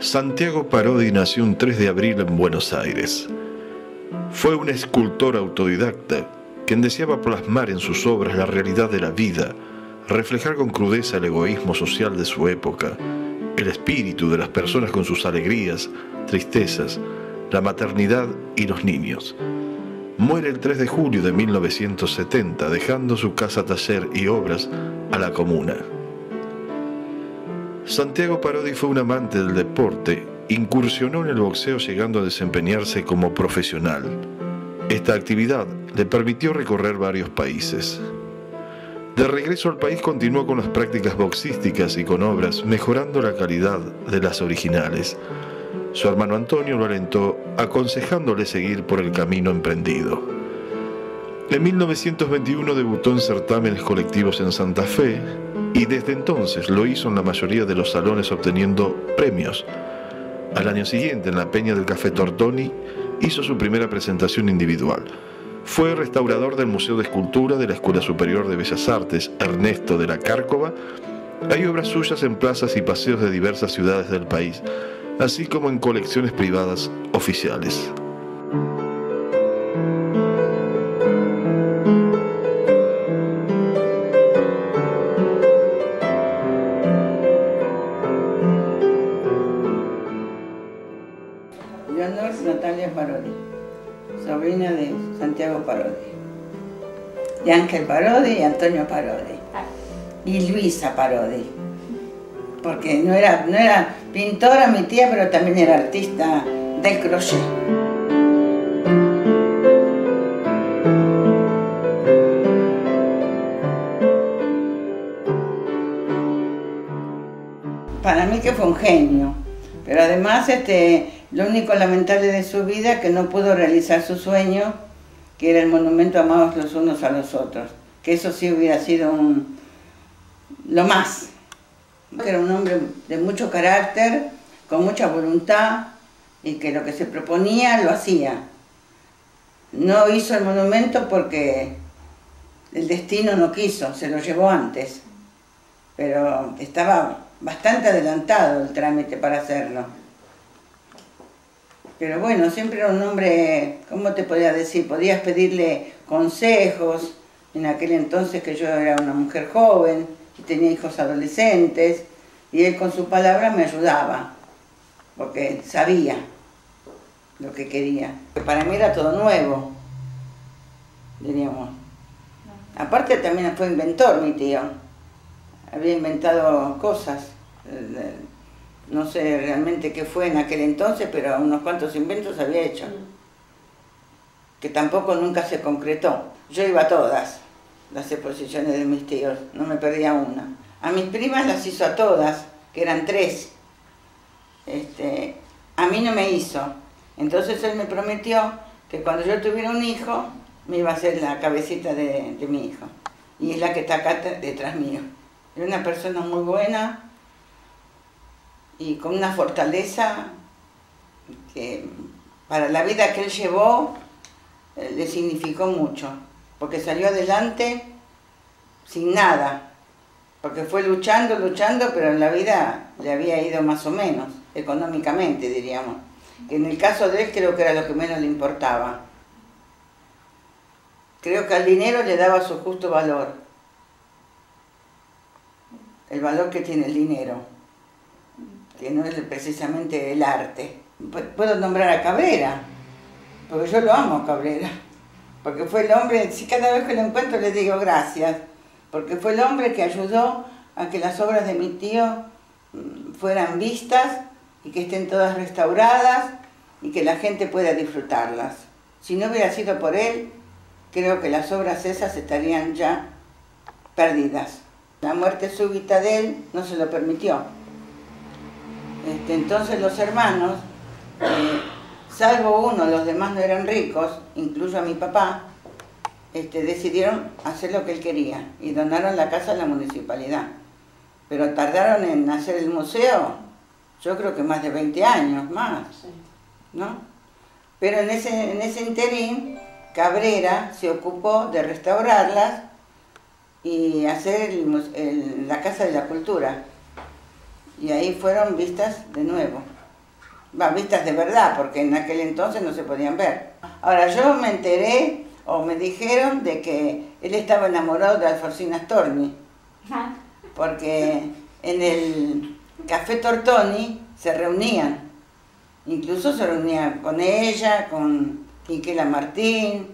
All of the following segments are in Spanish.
Santiago Parodi nació un 3 de abril en Buenos Aires. Fue un escultor autodidacta quien deseaba plasmar en sus obras la realidad de la vida, reflejar con crudeza el egoísmo social de su época, el espíritu de las personas con sus alegrías, tristezas, la maternidad y los niños. Muere el 3 de julio de 1970, dejando su casa, taller y obras a la comuna. Santiago Parodi fue un amante del deporte, incursionó en el boxeo llegando a desempeñarse como profesional. Esta actividad le permitió recorrer varios países. De regreso al país continuó con las prácticas boxísticas y con obras, mejorando la calidad de las originales. Su hermano Antonio lo alentó, aconsejándole seguir por el camino emprendido. En 1921 debutó en certámenes colectivos en Santa Fe y desde entonces lo hizo en la mayoría de los salones obteniendo premios. Al año siguiente, en la Peña del Café Tortoni, hizo su primera presentación individual. Fue restaurador del Museo de Escultura de la Escuela Superior de Bellas Artes Ernesto de la Cárcova. Hay obras suyas en plazas y paseos de diversas ciudades del país, así como en colecciones privadas oficiales. Leonor Natalia Parodi, sobrina de Santiago Parodi, de Ángel Parodi y Antonio Parodi, y Luisa Parodi, porque no era pintora mi tía, pero también era artista del crochet. Para mí que fue un genio, pero además lo único lamentable de su vida es que no pudo realizar su sueño, que era el monumento amados los unos a los otros, que eso sí hubiera sido lo más. Era un hombre de mucho carácter, con mucha voluntad, y que lo que se proponía lo hacía. No hizo el monumento porque el destino no quiso, se lo llevó antes, pero estaba bastante adelantado el trámite para hacerlo. Pero bueno, siempre era un hombre, ¿cómo te podía decir? Podías pedirle consejos, en aquel entonces que yo era una mujer joven y tenía hijos adolescentes, y él con su palabra me ayudaba, porque sabía lo que quería. Para mí era todo nuevo, diríamos. Aparte también fue inventor mi tío, había inventado cosas. No sé realmente qué fue en aquel entonces, pero unos cuantos inventos había hecho, que tampoco nunca se concretó. Yo iba a todas las exposiciones de mis tíos, no me perdía una. A mis primas las hizo a todas, que eran 3. A mí no me hizo. Entonces él me prometió que cuando yo tuviera un hijo, me iba a hacer la cabecita de mi hijo. Y es la que está acá detrás mío. Era una persona muy buena, y con una fortaleza que para la vida que él llevó le significó mucho, porque salió adelante sin nada, porque fue luchando, pero en la vida le había ido más o menos, económicamente diríamos, que en el caso de él creo que era lo que menos le importaba. Creo que al dinero le daba su justo valor, el valor que tiene el dinero, que no es precisamente el arte. Puedo nombrar a Cabrera, porque yo lo amo a Cabrera, porque fue el hombre, si cada vez que lo encuentro le digo gracias, porque fue el hombre que ayudó a que las obras de mi tío fueran vistas y que estén todas restauradas y que la gente pueda disfrutarlas. Si no hubiera sido por él, creo que las obras esas estarían ya perdidas. La muerte súbita de él no se lo permitió. Entonces los hermanos, salvo uno, los demás no eran ricos, incluso a mi papá, decidieron hacer lo que él quería y donaron la casa a la municipalidad. Pero tardaron en hacer el museo, yo creo que más de 20 años más, ¿no? Pero en ese interín, Cabrera se ocupó de restaurarlas y hacer la Casa de la Cultura. Y ahí fueron vistas de nuevo. vistas de verdad, porque en aquel entonces no se podían ver. Ahora, yo me enteré, o me dijeron, de que él estaba enamorado de Alfonsina Storni, porque en el Café Tortoni se reunían, incluso se reunían con ella, con Quiquela Martín,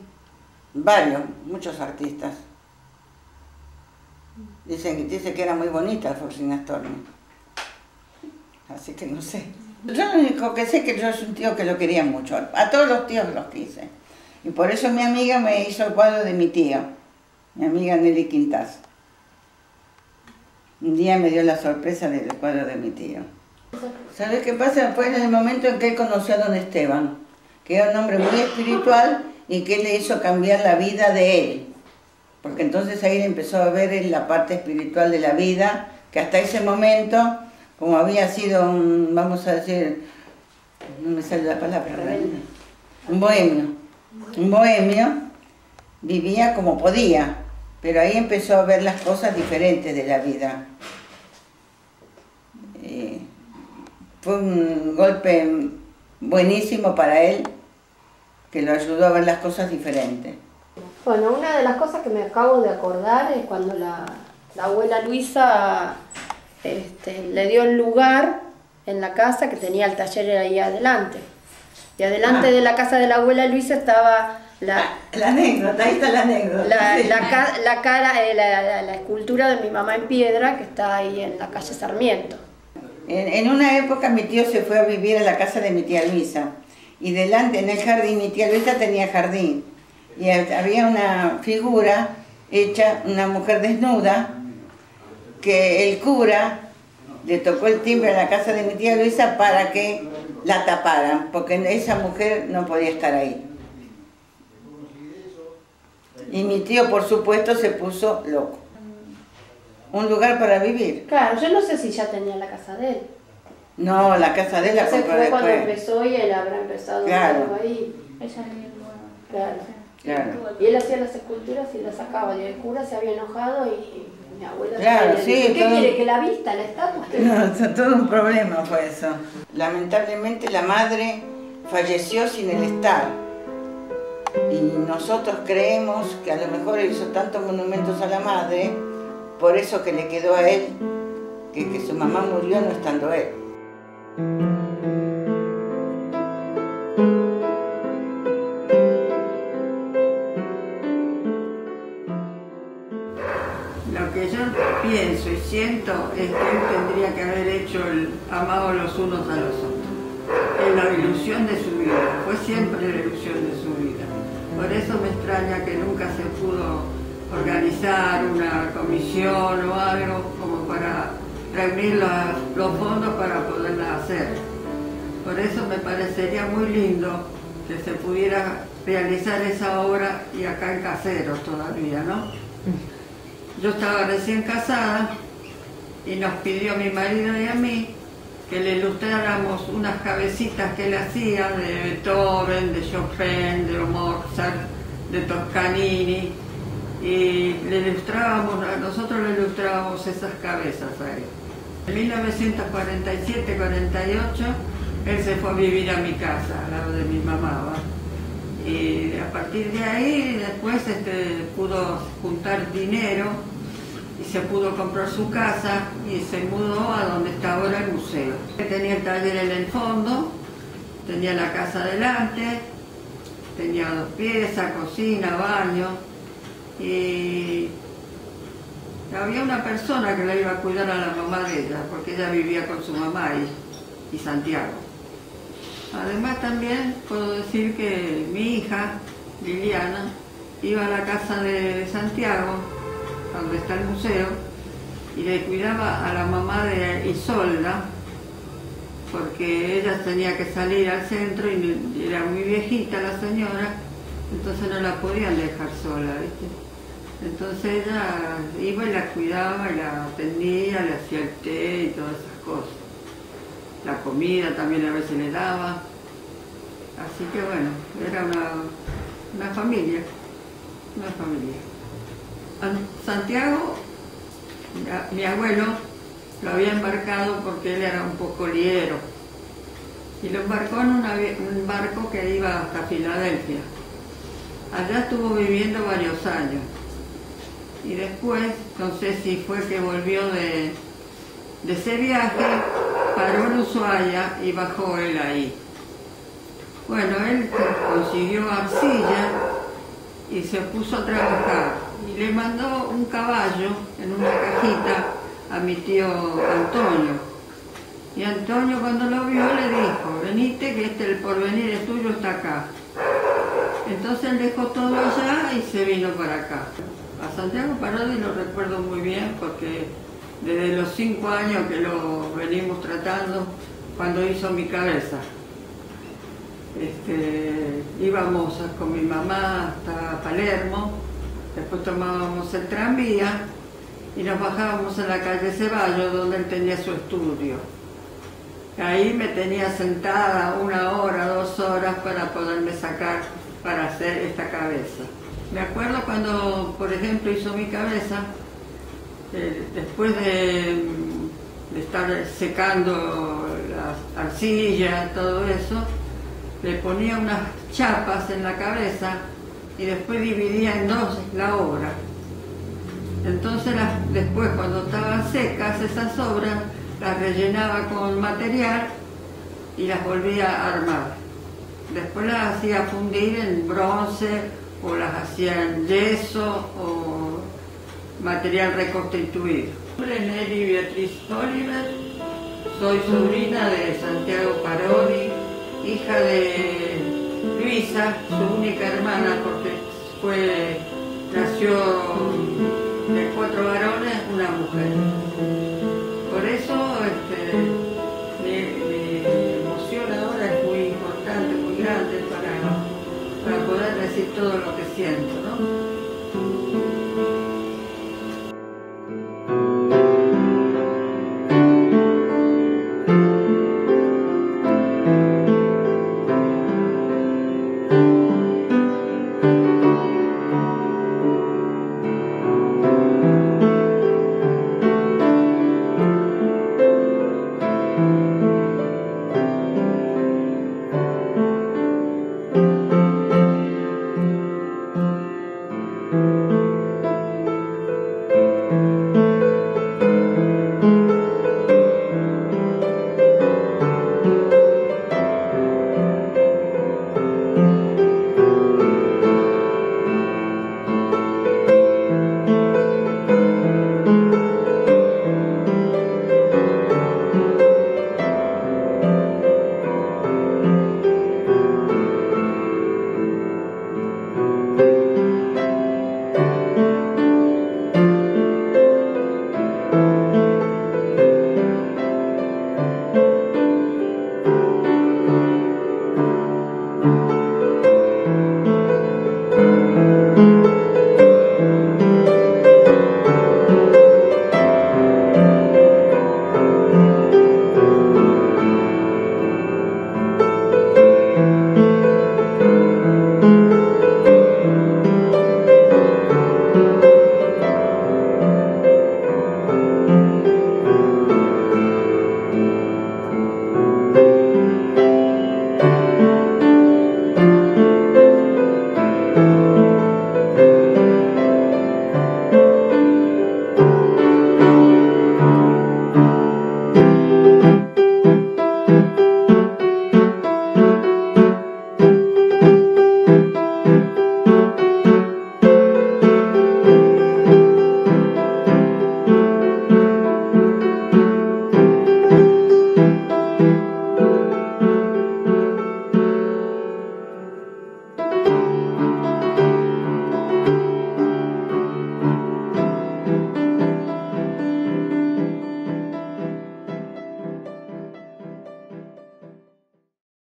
muchos artistas. Dice que era muy bonita Alfonsina Storni, así que no sé. Yo lo único que sé es que yo soy un tío que lo quería mucho, a todos los tíos los quise. Y por eso mi amiga me hizo el cuadro de mi tío, mi amiga Nelly Quintás. Un día me dio la sorpresa del cuadro de mi tío. ¿Sabes qué pasa? Fue en el momento en que él conoció a don Esteban, que era un hombre muy espiritual y que le hizo cambiar la vida de él. Porque entonces ahí empezó a ver en la parte espiritual de la vida, que hasta ese momento, como había sido un, vamos a decir, no me sale la palabra, un bohemio, vivía como podía, pero ahí empezó a ver las cosas diferentes de la vida. Fue un golpe buenísimo para él, que lo ayudó a ver las cosas diferentes. Bueno, una de las cosas que me acabo de acordar es cuando la abuela Luisa le dio el lugar en la casa, que tenía el taller ahí adelante. Y adelante de la casa de la abuela Luisa estaba la anécdota, ahí está la anécdota. La escultura de mi mamá en piedra, que está ahí en la calle Sarmiento. En una época mi tío se fue a vivir a la casa de mi tía Luisa. Y delante, en el jardín, mi tía Luisa tenía jardín. Y había una figura hecha, una mujer desnuda, que el cura le tocó el timbre a la casa de mi tía Luisa para que la taparan, porque esa mujer no podía estar ahí. Y mi tío, por supuesto, se puso loco. Un lugar para vivir. Claro, yo no sé si ya tenía la casa de él. No, la casa de él la compró después. Cuando empezó y él habrá empezado ahí. Ella vivía Claro. Y él hacía las esculturas y las sacaba. Y el cura se había enojado y mi abuela... Claro, sí. ¿Qué quiere? ¿Que la vista, la estatua? No, todo un problema fue eso. Lamentablemente la madre falleció sin él estar. Y nosotros creemos que a lo mejor hizo tantos monumentos a la madre, por eso que le quedó a él, que su mamá murió no estando él. Lo que yo pienso y siento es que él tendría que haber hecho el amado los unos a los otros. Es la ilusión de su vida, fue siempre la ilusión de su vida. Por eso me extraña que nunca se pudo organizar una comisión o algo como para reunir los fondos para poderla hacer. Por eso me parecería muy lindo que se pudiera realizar esa obra y acá en Caseros todavía, ¿no? Yo estaba recién casada y nos pidió a mi marido y a mí que le ilustráramos unas cabecitas que él hacía de Beethoven, de Chopin, de Mozart, de Toscanini, y nosotros le ilustrábamos esas cabezas a él. En 1947-48 él se fue a vivir a mi casa, al lado de mi mamá, ¿va? Y a partir de ahí después pudo juntar dinero y se pudo comprar su casa y se mudó a donde está ahora el museo. Tenía el taller en el fondo, tenía la casa adelante, tenía 2 piezas, cocina, baño, y había una persona que la iba a cuidar a la mamá de ella, porque ella vivía con su mamá y Santiago. Además también puedo decir que mi hija, Liliana, iba a la casa de Santiago, donde está el museo, y le cuidaba a la mamá de Isolda, porque ella tenía que salir al centro y era muy viejita la señora, entonces no la podían dejar sola, ¿viste? Entonces ella iba y la cuidaba, y la atendía, le hacía el té y todas esas cosas. La comida también a veces le daba. Así que bueno, era una familia, una familia. Santiago, mi abuelo, lo había embarcado porque él era un poco liero. y lo embarcó en un barco que iba hasta Filadelfia. Allá estuvo viviendo varios años y después, no sé si fue que volvió de ese viaje, paró en Ushuaia y bajó él ahí. Bueno, él consiguió arcilla y se puso a trabajar y le mandó un caballo en una cajita a mi tío Antonio. Y Antonio, cuando lo vio, le dijo: venite, que el porvenir es tuyo, está acá. Entonces él dejó todo allá y se vino para acá. A Santiago Parodi lo recuerdo muy bien porque desde los 5 años que lo venimos tratando, cuando hizo Mi Cabeza. Íbamos con mi mamá hasta Palermo, después tomábamos el tranvía y nos bajábamos en la calle Ceballos, donde él tenía su estudio. Ahí me tenía sentada 1 hora, 2 horas para poderme sacar para hacer esta cabeza. Me acuerdo cuando, por ejemplo, hizo Mi Cabeza, después de estar secando las arcillas, todo eso, le ponía unas chapas en la cabeza y después dividía en 2 la obra. Entonces después, cuando estaban secas esas obras, las rellenaba con material y las volvía a armar. Después las hacía fundir en bronce o las hacía en yeso o material reconstituido. Mi nombre es Nelly Beatriz Oliver, soy sobrina de Santiago Parodi, hija de Luisa, su única hermana, porque nació de 4 varones, una mujer. Por eso mi emoción ahora es muy importante, muy grande para poder decir todo lo que siento, ¿no?